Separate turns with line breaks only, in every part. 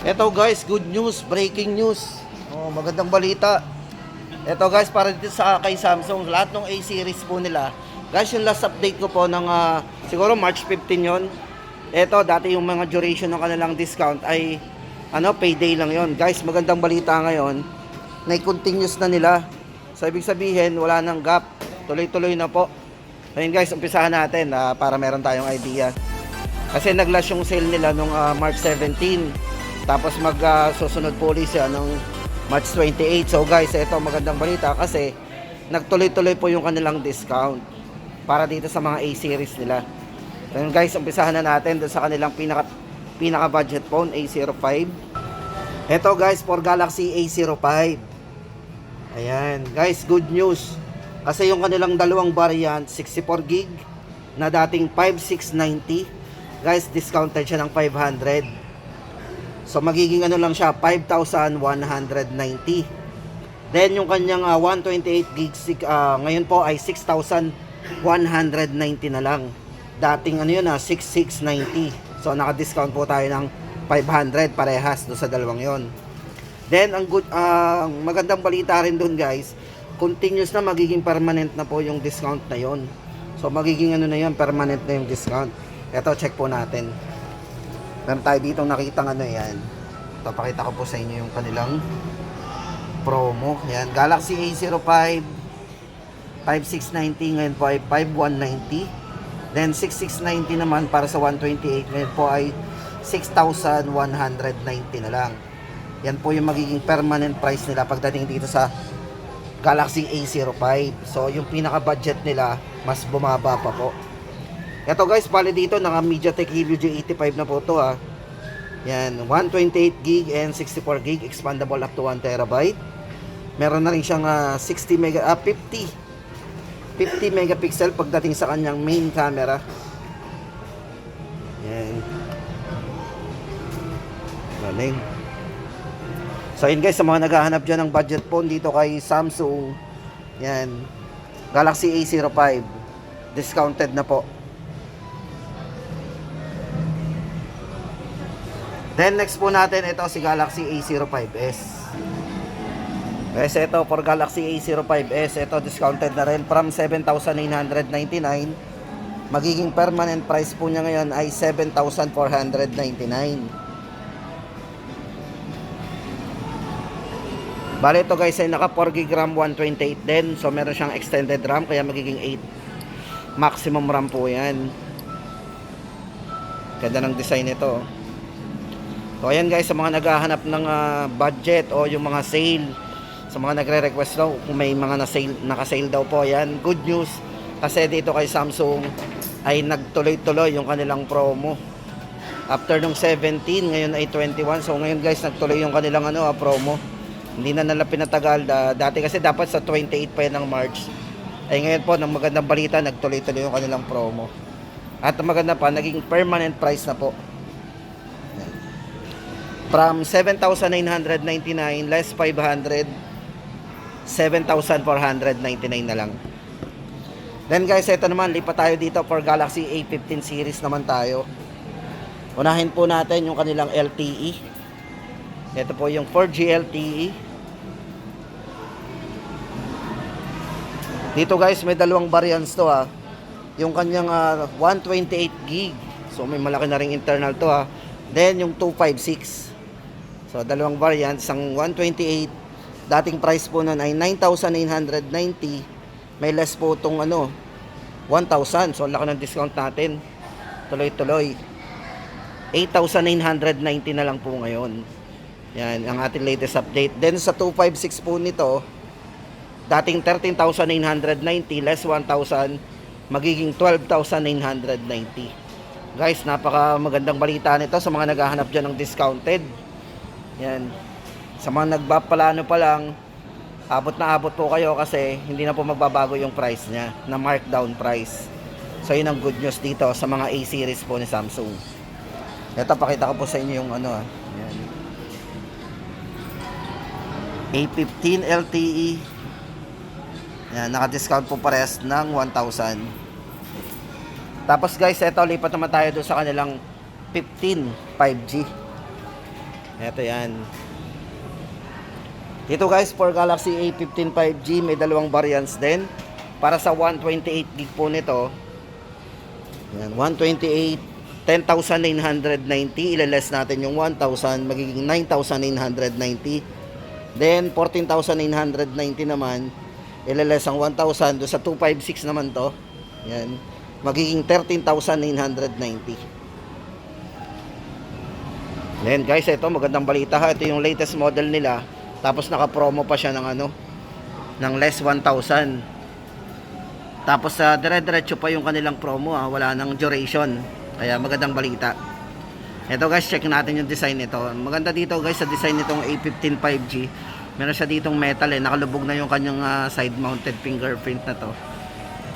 Ito guys, good news, breaking news. Oh, magandang balita. Ito guys, para dito sa kay Samsung, lahat ng A series po nila. Guys, yung last update ko po ng siguro March 15 yon. Ito, dati yung mga duration ng kanilang discount ay payday lang yon. Guys, magandang balita ngayon. Na-continuous na nila. So, ibig sabihin, wala nang gap. Tuloy-tuloy na po. Ayun guys, umpisahan natin para meron tayong idea. Kasi nag-last yung sale nila nung March 17. Tapos susunod po ulit siya ng March 28. So guys, ito magandang balita kasi nagtuloy-tuloy po yung kanilang discount para dito sa mga A series nila. Ayun guys, umpisahan na natin doon sa kanilang pinaka budget phone, A05. Ito guys, for Galaxy A05. Ayan, guys, good news. Kasi yung kanilang dalawang variant, 64GB na dating 5,690. Guys, discounted siya ng 500. So magiging lang siya, 5,190. Then yung kanyang 128GB ngayon po ay 6,190 na lang. Dating 6,690. So naka-discount po tayo ng 500 parehas do sa dalawang yon. Then ang magandang balita rin doon guys, continuous na magiging permanent na po yung discount na yon. So magiging na yon, permanent na yung discount. Ito, check po natin. Meron tayo dito nakitang yan. Ito, pakita ko po sa inyo yung kanilang promo. Yan, Galaxy A05 5,690 ngayon po ay 5,190. Then 6,690 naman para sa 128 ngayon po ay 6,190 na lang. Yan po yung magiging permanent price nila pagdating dito sa Galaxy A05. So yung pinaka budget nila mas bumaba pa po. Ito guys, bali dito naka MediaTek Helio G85 na po ito Yan, 128GB and 64GB expandable up to 1TB. Meron na rin siyang 50 megapixel pagdating sa kanyang main camera. Yan. Galing. So yun guys, sa mga naghahanap dyan ng budget phone dito kay Samsung, yan, Galaxy A05 discounted na po. Then next po natin, ito si Galaxy A05s. Guys, ito for Galaxy A05s, ito discounted na rin from 7,999. Magiging permanent price po niya ngayon ay 7,499. Bale ito guys ay naka 4GB RAM 128 din. So meron siyang extended RAM kaya magiging 8 maximum RAM po yan. Ganda ng design nito. So ayan guys, sa mga naghahanap ng budget o yung mga sale, sa mga nagre-request daw kung may mga naka-sale daw po, ayan, good news. Kasi dito kay Samsung ay nagtuloy-tuloy yung kanilang promo. After nung 17, ngayon ay 21. So ngayon guys, nagtuloy yung kanilang promo. Hindi na nila pinatagal. Dati kasi dapat sa 28 pa yan ng March. Ay ngayon po, ng magandang balita, nagtuloy-tuloy yung kanilang promo. At maganda pa, naging permanent price na po. From 7,999 less 500, 7,499 na lang. Then guys, ito naman, lipat tayo dito for Galaxy A15 series naman tayo. Unahin po natin yung kanilang LTE. Ito po yung 4G LTE. Dito guys, may dalawang variants to Yung kanyang 128GB. So may malaki na ring internal to Then yung 256. So dalawang variants, ang 128, dating price po nun ay 9,990. May less po itong 1,000. So laki ng discount natin. Tuloy-tuloy. 8,990 na lang po ngayon. Yan, ang ating latest update. Then sa 256 po nito, dating 13,990 less 1,000, magiging 12,990. Guys, napaka magandang balita nito sa mga naghahanap dyan ng discounted. Yan. Sa mga nagpapalano pa lang, abot na abot po kayo kasi hindi na po magbabago yung price niya na markdown price. So yun ang good news dito sa mga A series po ni Samsung. Ito, pakita ko po sa inyo yung Yan. A15 LTE. Yan, naka-discount po parehas ng 1,000. Tapos guys, ito, lipat naman tayo doon sa kanilang A15 5G. Ito yan. Dito guys, for Galaxy A15 5G, may dalawang variants din. Para sa 128 gig po nito, yan, 128, 10,990. Ilaless natin yung 1,000, magiging 9,990. Then, 14,990 naman, ilaless ang 1,000. Doon sa 256 naman to, yan, magiging 13,990. Then guys, ito magandang balita ha. Ito yung latest model nila. Tapos naka-promo pa siya ng ng less 1,000. Tapos dire-diretso pa yung kanilang promo ha. Wala nang duration. Kaya magandang balita. Ito guys, check natin yung design nito. Maganda dito guys sa design nitong A15 5G. Meron siya ditong metal nakalubog na yung kanyang side mounted fingerprint na to.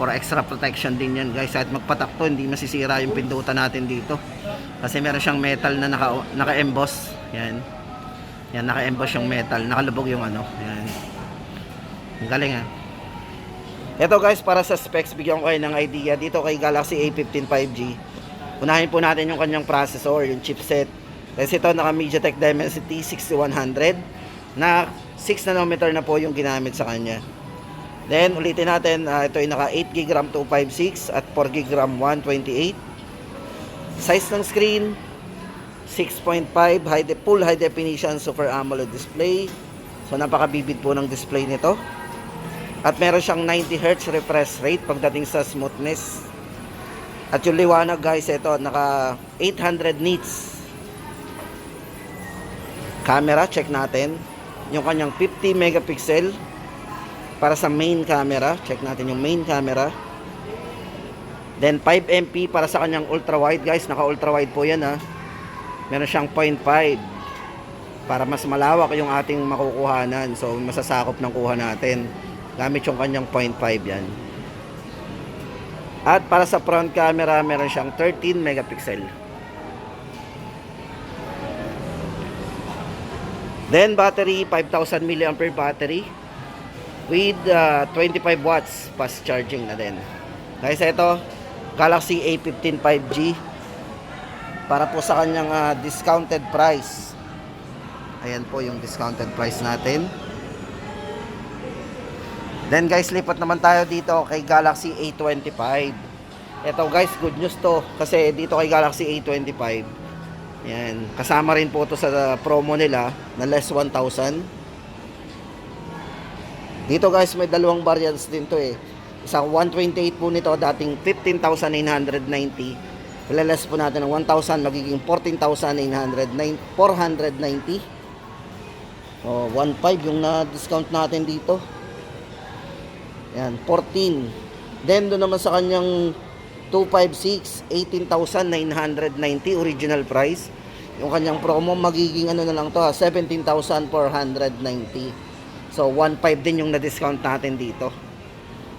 For extra protection din yan guys. At magpatakto, hindi masisira yung pindutan natin dito. Kasi meron siyang metal na naka-emboss. Yan. Yan, naka-emboss yung metal. Nakalubog yung Yan. Ang galing ha. Ito guys, para sa specs, bigyan ko kayo ng idea. Dito kay Galaxy A15 5G. Unahin po natin yung kanyang processor, yung chipset. Kasi ito naka MediaTek Dimensity 6100 na 6 nanometer na po yung ginamit sa kanya. Then ulitin natin, ito ay naka 8GB RAM 256 at 4GB RAM 128. Size ng screen 6.5 full high definition Super AMOLED display. So napakabibid po ng display nito. At meron siyang 90Hz refresh rate pagdating sa smoothness. At yung liwanag guys, ito naka 800 nits. Camera, check natin. Yung kanyang 50 megapixel para sa main camera. Check natin yung main camera. Then 5MP para sa kanyang ultra wide guys. Naka ultra wide po yan ha. Meron siyang 0.5 para mas malawak yung ating makukuhanan. So masasakop ng kuha natin gamit yung kanyang 0.5 yan. At para sa front camera, meron siyang 13 megapixel. Then battery, 5,000 mAh battery with 25 watts fast charging na din. Guys, ito Galaxy A15 5G para po sa kanyang discounted price. Ayan po yung discounted price natin. Then guys, lipat naman tayo dito kay Galaxy A25. Ito guys, good news to kasi dito kay Galaxy A25, yan, kasama rin po to sa promo nila na less 1,000. Dito guys, may dalawang variants din to Isang 128 po nito, dating 15,990. Ilaless po natin ng 1,000, magiging 14,490. Oh, 1,500 yung na-discount natin dito. Yan, 14. Then doon naman sa kanyang 256, 18,990 original price. Yung kanyang promo magiging na lang to 17,490. So 1,500 din yung na-discount natin dito.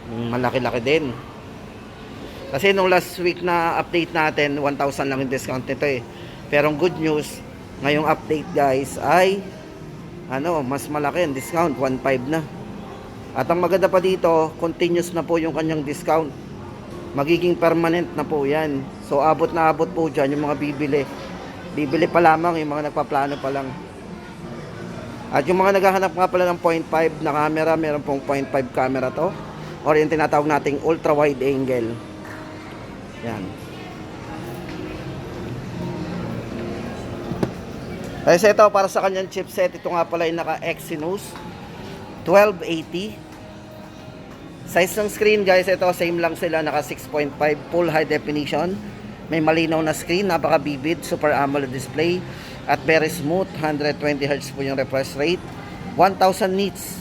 Malaki-laki din. Kasi nung last week na update natin, 1,000 lang yung discount nito Pero ang good news, ngayong update guys ay mas malaki yung discount, 1,500 na. At ang maganda pa dito, continuous na po yung kanyang discount. Magiging permanent na po yan. So abot na abot po dyan yung mga bibili. Bibili pa lamang, yung mga nagpaplano pa lang. At yung mga naghahanap nga pala ng 0.5 na camera, meron pong 0.5 camera to. Or yung tinatawag nating ultra wide angle. Yan. Kasi ito para sa kanyang chipset, ito nga pala yung naka Exynos 1280. Size ng screen guys, ito same lang sila, naka 6.5 full high definition. May malinaw na screen, napaka-vivid, Super AMOLED display at very smooth, 120Hz po yung refresh rate, 1,000 nits.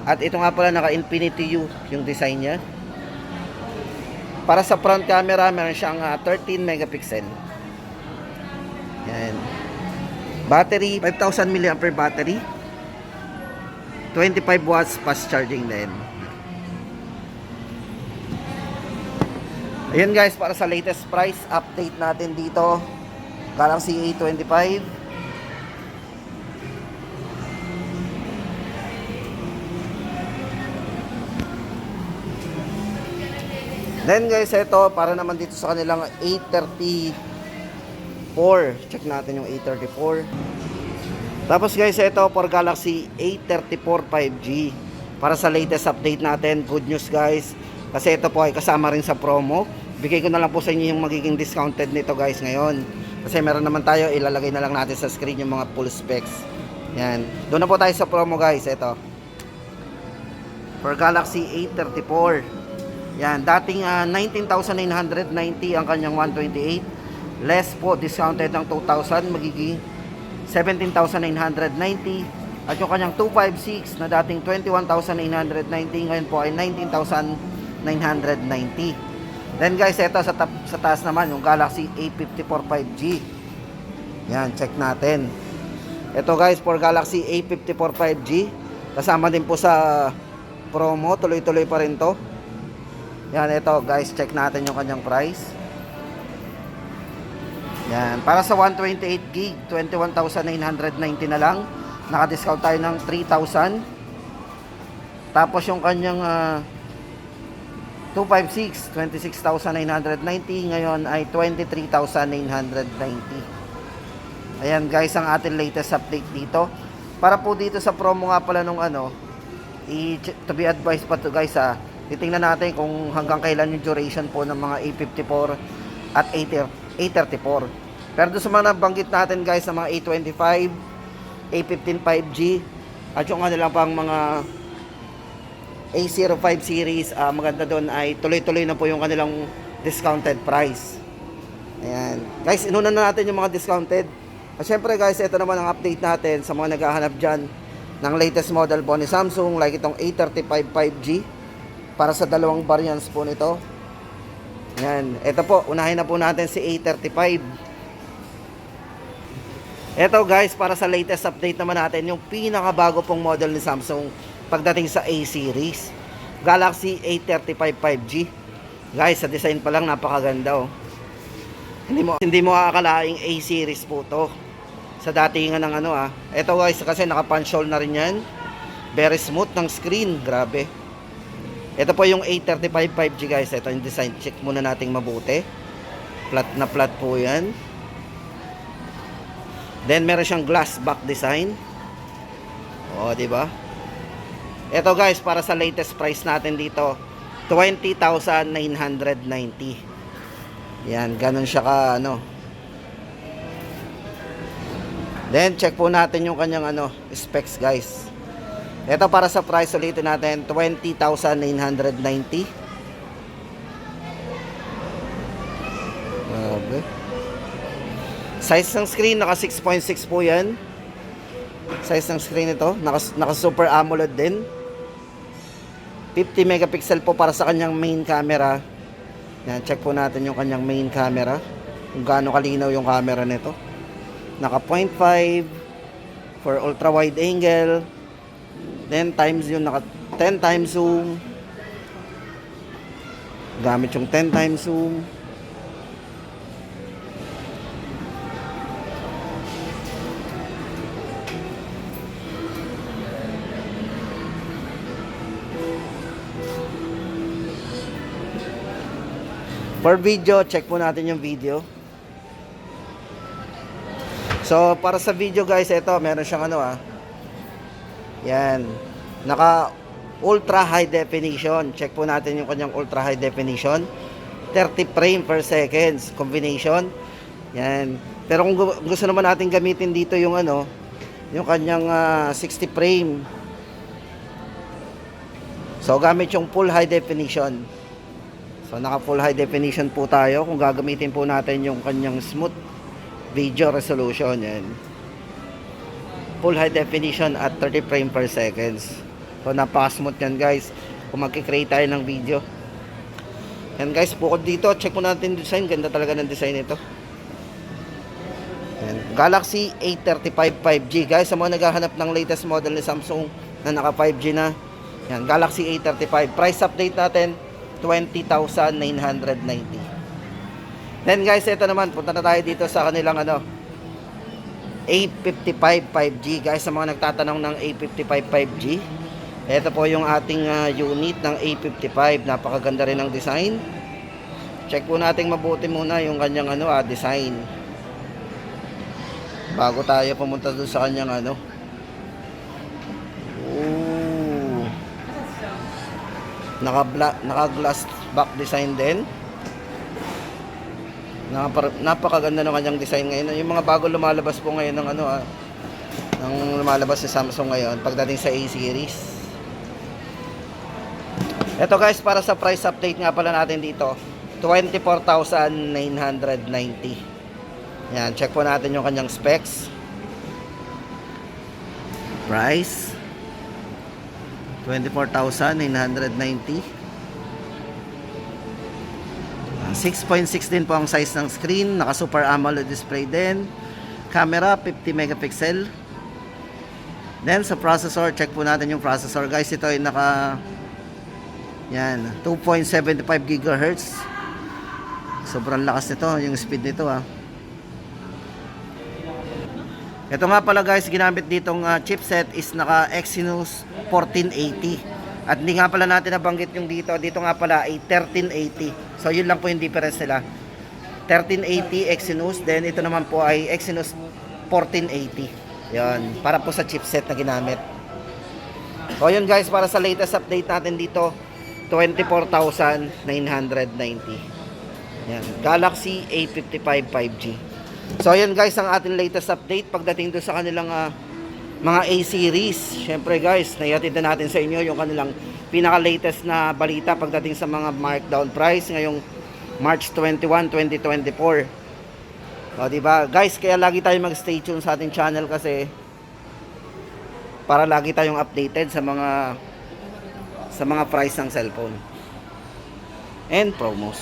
At ito nga pala naka Infinity U yung design niya. Para sa front camera, meron siyang 13 megapixel. Yan. Battery, 5,000 mAh battery. 25 watts fast charging din. Ayan guys, para sa latest price update natin dito, Galaxy A25. Then guys, ito para naman dito sa kanilang A30 A34. Check natin yung A34. Tapos guys, ito for Galaxy A34 5G. Para sa latest update natin, good news guys. Kasi ito po ay kasama rin sa promo. Bigay ko na lang po sa inyo yung magiging discounted nito guys ngayon. Kasi meron naman tayo, ilalagay na lang natin sa screen yung mga full specs. Yan. Doon na po tayo sa promo guys. Ito. For Galaxy A34. Yan. Dating 19,990 ang kanyang 128. Less po, discounted ng 2,000. Magiging 17,990. At yung kanyang 256 na dating 21,990. Ngayon po ay 19,990. Then guys, ito sa taas naman yung Galaxy A54 5G. Yan, check natin. Ito guys, for Galaxy A54 5G, kasama din po sa promo, tuloy-tuloy pa rin to. Yan, ito guys, check natin yung kanyang price. Yan, para sa 128GB, 21,990 na lang. Naka-discount tayo ng 3,000. Tapos yung kanyang 256, 26,990. Ngayon ay 23,990. Ayan guys, ang ating latest update dito. Para po dito sa promo nga pala nung to be advised pa to guys titingnan natin kung hanggang kailan yung duration po ng mga A54 at A34. Pero doon sa mga nabanggit natin guys, sa mga A25, A15 5G, at yung lang pang mga A05 series, maganda doon ay tuloy-tuloy na po yung kanilang discounted price. Ayan. Guys, inuna na natin yung mga discounted. At syempre guys, ito naman ang update natin sa mga naghahanap dyan ng latest model po ni Samsung, like itong A35 5G para sa dalawang variants po nito. Ayan. Ito po, unahin na po natin si A35. Ito guys, para sa latest update naman natin, yung pinakabago pong model ni Samsung pagdating sa A series, Galaxy A35 5G. Guys, sa design pa lang napakaganda oh. Hindi mo akalaing A series po to. Sa datingan ng Ito guys, kasi naka-punch hole na rin yan. Very smooth ng screen, grabe. Ito po yung A35 5G guys. Ito yung design, check muna nating mabuti. Flat na flat po yan. Then meron siyang glass back design. Oh, di ba? Ito guys, para sa latest price natin dito, 20,990. Yan, ganun siya ka Then check po natin yung kanyang specs guys. Ito para sa price, ulitin natin, 20,990. Size ng screen, naka 6.6 po yan. Size ng screen ito, naka Super AMOLED din. 50 megapixel po para sa kanyang main camera. Yan, check po natin yung kanyang main camera, kung gaano kalinaw yung camera nito. Naka 0.5 for ultra wide angle. Then times yung naka 10 times zoom. Gamit yung 10 times zoom. For video, check po natin yung video. So, para sa video guys, ito, meron siyang yan. Naka ultra high definition. Check po natin yung kanyang ultra high definition. 30 frame per seconds combination. Yan. Pero kung gusto naman natin gamitin dito yung yung kanyang 60 frame. So, gamit yung full high definition. So, naka full high definition po tayo kung gagamitin po natin yung kanyang smooth video resolution. Yan. Full high definition at 30 frame per seconds. So, napaka-smooth yan guys kung magkikreate tayo ng video. Yan guys, bukod dito, check mo natin yung design. Ganda talaga ng design ito. Yan. Galaxy A35 5G guys, sa mga naghahanap ng latest model ni Samsung na naka 5G na. Yan, Galaxy A35. Price update natin, 20,990. Then guys, ito naman, punta na tayo dito sa kanilang A55 5G. Guys, sa mga nagtatanong ng A55 5G, ito po yung ating unit ng A55. Napakaganda rin ng design. Check po natin mabuti muna yung kanyang design. Bago tayo pumunta doon sa kanyang ano. Oh. Naka-glass back design din. Napakaganda ng kanyang design ngayon. Yung mga bago lumalabas po ngayon ng ano ng lumalabas sa Samsung ngayon pagdating sa A series. Ito guys, para sa price update nga pala natin dito, 24,990. Yan, check po natin yung kanyang specs. Price 24,990. 6.6 din po ang size ng screen. Naka Super AMOLED display din. Camera 50 megapixel. Then sa processor, check po natin yung processor guys. Ito ay naka 2.75 GHz. Sobrang lakas nito, yung speed nito Ito nga pala guys, ginamit ditong chipset is naka Exynos 1480. At hindi nga pala natin nabanggit yung dito nga pala ay 1380. So yun lang po yung difference nila. 1380 Exynos, then ito naman po ay Exynos 1480. Yan, para po sa chipset na ginamit. So yun guys, para sa latest update natin dito, 24,990. Yan, Galaxy A55 5G. So yun guys, ang ating latest update pagdating doon sa kanilang mga A series. Syempre guys, naihatid na natin sa inyo yung kanilang pinaka-latest na balita pagdating sa mga markdown price ngayong March 21, 2024. O diba? Guys, kaya lagi tayong mag-stay tuned sa ating channel kasi para lagi tayong updated sa mga price ng cellphone and promos.